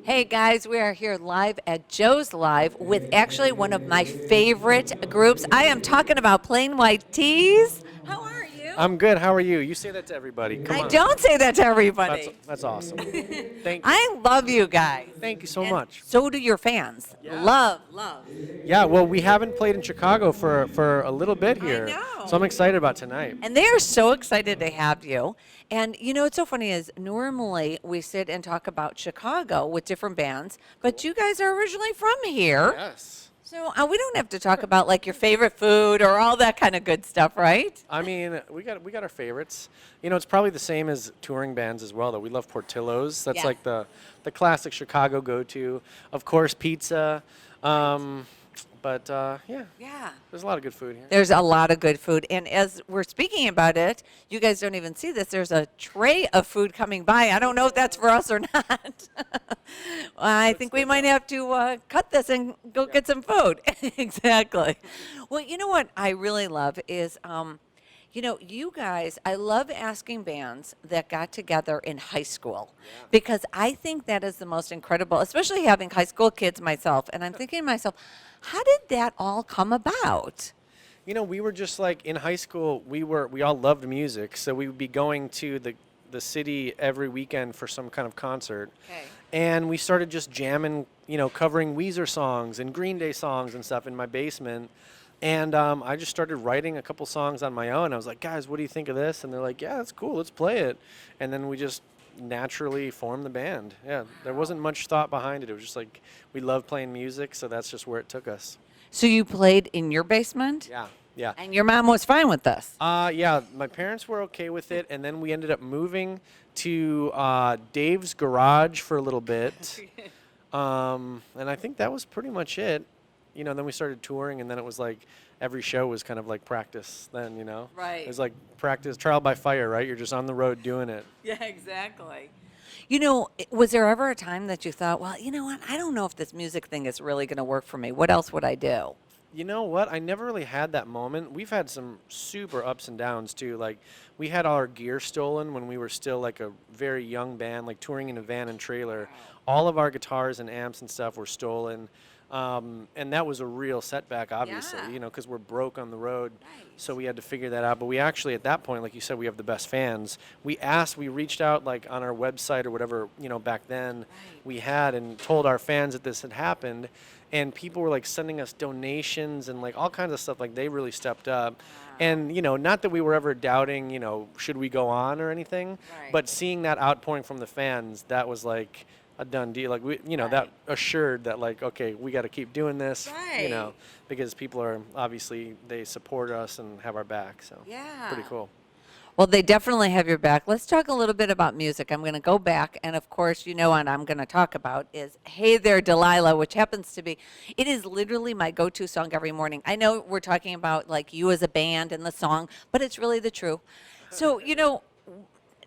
Hey guys, we are here live at Joe's Live with actually one of my favorite groups. I am talking about Plain White Tees. How are you? I'm good. How are you? You say that to everybody. Come I on. don't say that to everybody. That's awesome. Thank you. I love you guys. Thank you so And much. so do your fans. Yeah. Love. Yeah, well, we haven't played in Chicago for a little bit here. know. So I'm excited about tonight. And they are so excited to have you. And you know what's so funny is normally we sit and talk about Chicago with different bands, but you guys are originally from here. Yes. So we don't have to talk about like your favorite food or all that kind of good stuff, right? I mean, we got our favorites. You know, it's probably the same as touring bands as well, though. We love Portillo's. That's Yeah. like the classic Chicago go-to. Of course, pizza. Yeah, there's a lot of good food here. There's a lot of good food. And as we're speaking about it, you guys don't even see this. There's a tray of food coming by. I don't know if that's for us or not. I think we might have to cut this and go get some food. Exactly. Well, you know what I really love is, you guys, I love asking bands that got together in high school because I think that is the most incredible, especially having high school kids myself. And I'm thinking to myself, how did that all come about? You know, we were just like in high school, we all loved music, so we would be going to the city every weekend for some kind of concert. Okay. And we started just jamming, covering Weezer songs and Green Day songs and stuff in my basement. And I just started writing a couple songs on my own. I was like, guys, what do you think of this? And they're like, yeah, that's cool, let's play it. And then we just naturally formed the band. Yeah, there wasn't much thought behind it. It was just like we love playing music, so that's just where it took us. So you played in your basement? Yeah. And your mom was fine with this? Yeah, my parents were okay with it, and then we ended up moving to Dave's garage for a little bit. And I think that was pretty much it. Then we started touring, and then it was like every show was kind of like practice then, Right. It was like practice, trial by fire, right? You're just on the road doing it. Yeah, exactly. Was there ever a time that you thought, well, you know what, I don't know if this music thing is really going to work for me. What else would I do? You know what? I never really had that moment. We've had some super ups and downs too. Like we had all our gear stolen when we were still like a very young band, like touring in a van and trailer. All of our guitars and amps and stuff were stolen. And that was a real setback, obviously, Yeah. because we're broke on the road. Right. So we had to figure that out. But we actually, at that point, like you said, we have the best fans. We reached out like on our website or whatever, back then Right. we had and told our fans that this had happened. And people were like sending us donations and like all kinds of stuff. Like they really stepped up. Wow. And, not that we were ever doubting, should we go on or anything, Right. but seeing that outpouring from the fans, that was like a done deal. Like we, that Right. assured that like, okay, we got to keep doing this, Right. because people are obviously, they support us and have our back. So Yeah. pretty cool. Well, they definitely have your back. Let's talk a little bit about music. I'm going to go back, and of course, what I'm going to talk about is Hey There, Delilah, which happens to be, it is literally my go-to song every morning. I know we're talking about like you as a band and the song, but it's really the truth. So,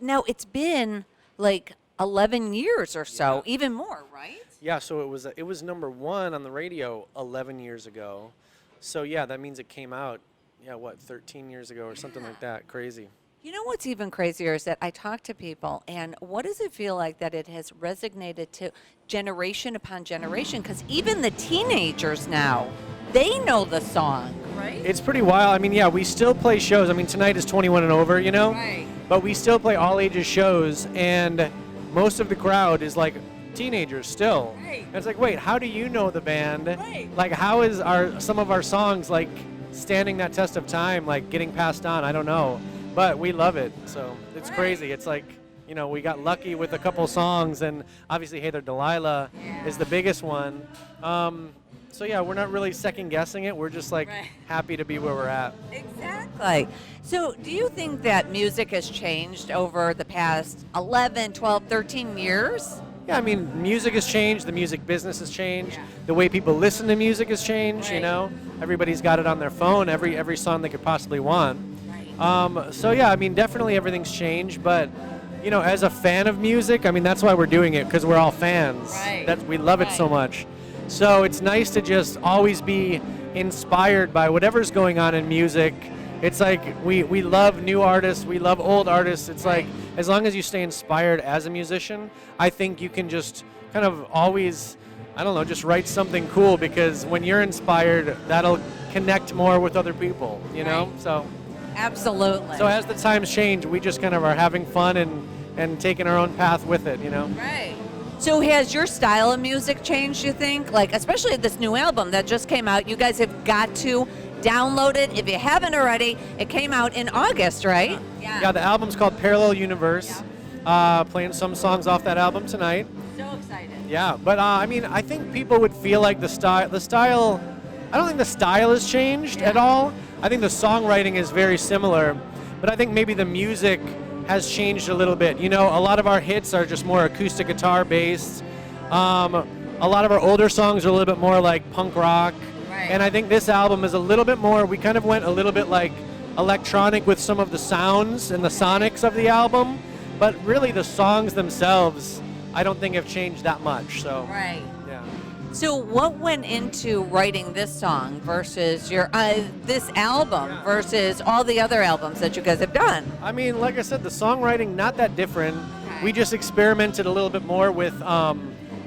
now it's been like 11 years or so, even more, right? Yeah. So it was number one on the radio 11 years ago. So yeah, that means it came out, 13 years ago or something like that. Crazy. You know what's even crazier is that I talk to people, and what does it feel like that it has resonated to generation upon generation? Because even the teenagers now, they know the song, right? It's pretty wild. I mean, yeah, we still play shows. I mean, tonight is 21 and over, Right. but we still play all ages shows, and most of the crowd is like teenagers still. Right. And it's like, wait, how do you know the band? Right. Like, how is some of our songs like standing that test of time, like getting passed on? I don't know, but we love it. So it's crazy. It's like, we got lucky with a couple songs, and obviously Hey There, Delilah is the biggest one. So yeah, we're not really second guessing it. We're just like happy to be where we're at. Exactly. So do you think that music has changed over the past 11, 12, 13 years? Yeah, I mean, music has changed. The music business has changed. The way people listen to music has changed. Right. Everybody's got it on their phone. Every song they could possibly want. Right. So yeah, I mean, definitely everything's changed. But as a fan of music, I mean, that's why we're doing it, because we're all fans. Right. We love it so much. So it's nice to just always be inspired by whatever's going on in music, It's like we love new artists, we love old artists. It's like as long as you stay inspired as a musician, I think you can just kind of always, I don't know, just write something cool, because when you're inspired, that'll connect more with other people, you know? So Absolutely. so as the times change, we just kind of are having fun and taking our own path with it, you know? Right. So has your style of music changed, you think? Like, especially this new album that just came out, you guys have got to download it. If you haven't already, it came out in August, right? Yeah, the album's called Parallel Universe. Playing some songs off that album tonight. So excited. Yeah, but I mean, I think people would feel like the style, I don't think the style has changed at all. I think the songwriting is very similar, but I think maybe the music has changed a little bit. You know, a lot of our hits are just more acoustic guitar based. A lot of our older songs are a little bit more like punk rock. Right. And I think this album is a little bit more, we kind of went a little bit like electronic with some of the sounds and the sonics of the album, but really the songs themselves, I don't think have changed that much. So Right. yeah. So what went into writing this song versus your this album versus all the other albums that you guys have done? I mean, like I said, the songwriting not that different. Okay. We just experimented a little bit more with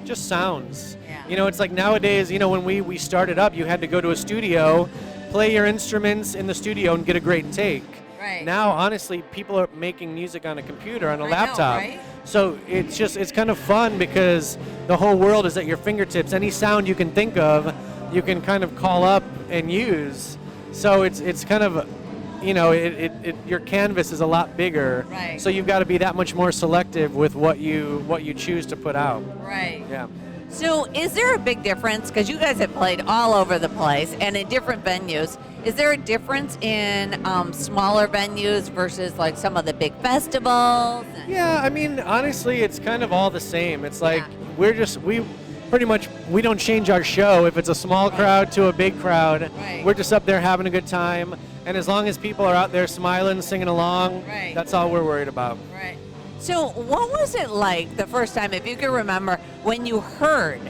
just sounds. Yeah. You know, it's like nowadays, you know, when we started up, you had to go to a studio, play your instruments in the studio and get a great take. Right. Now, honestly, people are making music on a computer, on a I know, laptop. right? So it's kind of fun because the whole world is at your fingertips. Any sound you can think of, you can kind of call up and use. So it's kind of, you know, your canvas is a lot bigger. Right. So you've got to be that much more selective with what you choose to put out. Right. Yeah. So is there a big difference, because you guys have played all over the place and in different venues, is there a difference in smaller venues versus like some of the big festivals? Yeah, I mean, honestly, it's kind of all the same. It's like we pretty much, we don't change our show if it's a small crowd to a big crowd. Right. We're just up there having a good time, and as long as people are out there smiling, singing along, Right. that's all we're worried about. Right. So what was it like the first time, if you can remember, when you heard,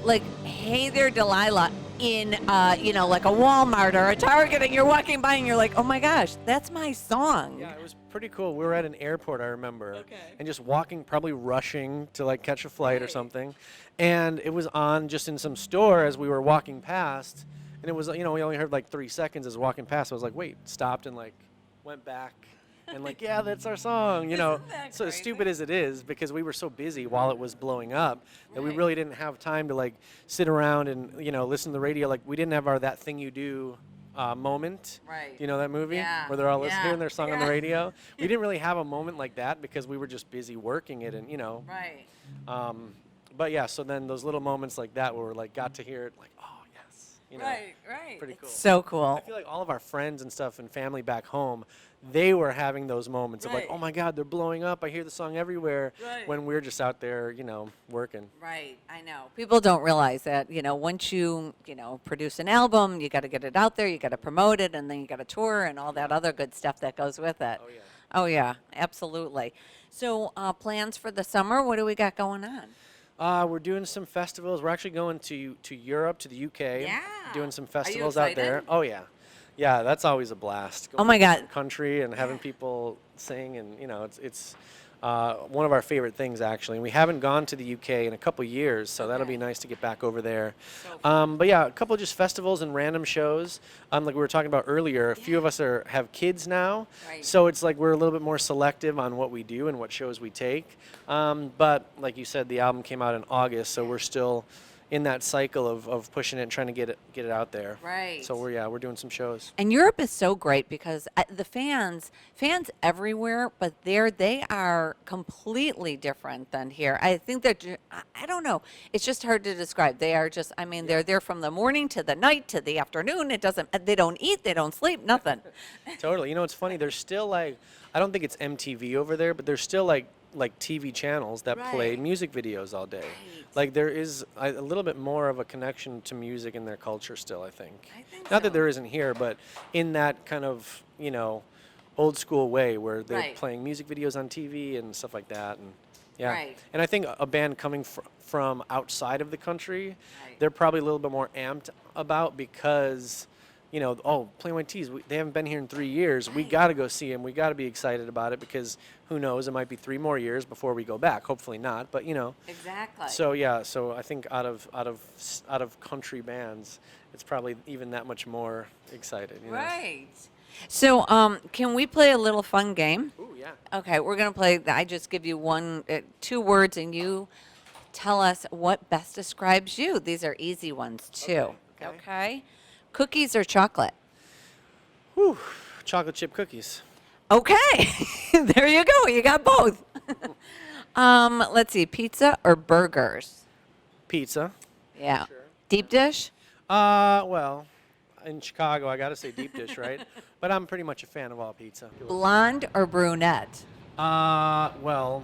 like, "Hey there, Delilah," in, you know, like a Walmart or a Target, and you're walking by and you're like, "Oh my gosh, that's my song." Yeah, it was pretty cool. We were at an airport, I remember, and just walking, probably rushing to like catch a flight or something, and it was on just in some store as we were walking past, and it was, you know, we only heard like 3 seconds as walking past. I was like, wait, stopped and like went back. And like, yeah, that's our song, you know. that So crazy? stupid as it is, because we were so busy while it was blowing up that we really didn't have time to like sit around and, you know, listen to the radio. Like, we didn't have our That Thing You Do moment. Right. You know that movie Yeah. where they're all Yeah. hearing their song on the Yeah. radio? We didn't really have a moment like that because we were just busy working it, and you know. Right. But yeah, so then those little moments like that where we like got to hear it, like, oh yes, you know. Right. Pretty cool. So cool. I feel like all of our friends and stuff and family back home, they were having those moments of like, Right. oh my God, they're blowing up. I hear the song everywhere. Right. When we're just out there, you know, working. Right, I know. People don't realize that, you know, once you know, produce an album, you got to get it out there, you got to promote it, and then you got to tour and all that other good stuff that goes with it. Oh, yeah. Oh, yeah, absolutely. So, plans for the summer, what do we got going on? We're doing some festivals. We're actually going to Europe, to the UK. Yeah. Doing some Are you festivals out there. excited? Oh yeah, yeah. That's always a blast. Oh, my Going to God. the country and having people sing, and you know, it's one of our favorite things actually. And we haven't gone to the UK in a couple years, so that'll be nice to get back over there. But yeah, a couple just festivals and random shows. Like we were talking about earlier, a few of us have kids now, Right. so it's like we're a little bit more selective on what we do and what shows we take. But like you said, the album came out in August, so we're still in that cycle of pushing it and trying to get it out there. Right. So we're doing some shows. And Europe is so great because the fans everywhere, but they are completely different than here. I think I don't know. It's just hard to describe. They are just, I mean, they're there from the morning to the night to the afternoon. They don't eat, they don't sleep, nothing. Totally. You know, it's funny. There's still like, I don't think it's MTV over there, but there's still like TV channels that play Right. music videos all day. Right. Like there is a little bit more of a connection to music in their culture still, I think. I think Not that so. there isn't here, but in that kind of, you know, old school way where they're Right. playing music videos on TV and stuff like that. And yeah. Right. And I think a band coming from outside of the country, Right. they're probably a little bit more amped about, because Plain White Tees, they haven't been here in 3 years. We got to go see them. We got to be excited about it because who knows, it might be 3 more years before we go back. Hopefully not, but Exactly. So yeah, so I think out of country bands, it's probably even that much more excited. Right. So, can we play a little fun game? Ooh, yeah. Okay, we're gonna play. I just give you 2 words, and you tell us what best describes you. These are easy ones too. Okay. Cookies or chocolate? Whew. Chocolate chip cookies. Okay. There you go. You got both. Let's see. Pizza or burgers? Pizza. Yeah. Sure. Deep dish? Well, in Chicago, I got to say deep dish, right? But I'm pretty much a fan of all pizza. Blonde or brunette? Well,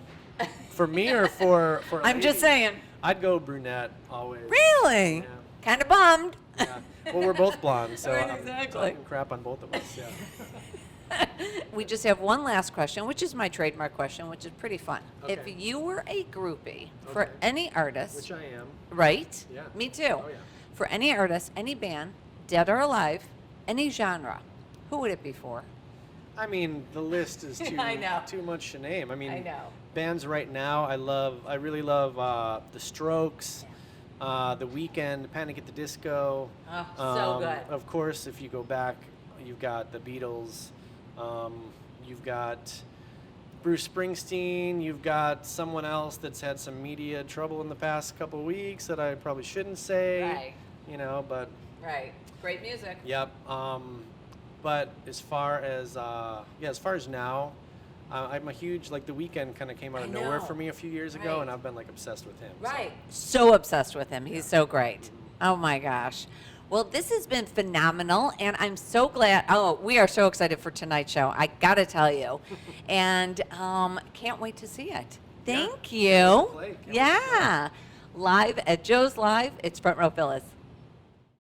for me or for a I'm just lady, saying. I'd go brunette always. Really? Yeah. Kind of bummed. Yeah. Well, we're both blonde, so Right, I'm exactly. talking crap on both of us. Yeah. We just have one last question, which is my trademark question, which is pretty fun. Okay. If you were a groupie for Okay. any artist, Which I am. right? Yeah. Me too. Oh, yeah. For any artist, any band, dead or alive, any genre, who would it be for? I mean, the list is I know. too much to name. I mean, I know. bands right now, I really love The Strokes, The Weeknd, Panic at the Disco. Oh, so good. Of course, if you go back, you've got the Beatles. You've got Bruce Springsteen. You've got someone else that's had some media trouble in the past couple of weeks that I probably shouldn't say. Right. But Right. Great music. yep. But as far as now, I'm a huge The Weeknd kind of came out of I nowhere know. for me a few years ago, Right. and I've been obsessed with him. so. Right. So obsessed with him. He's so great. Oh my gosh. Well, this has been phenomenal, and I'm so glad. Oh, we are so excited for tonight's show. I got to tell you. And can't wait to see it. Thank you. Can't wait to play. Yeah. Live at Joe's Live. It's Front Row Phyllis.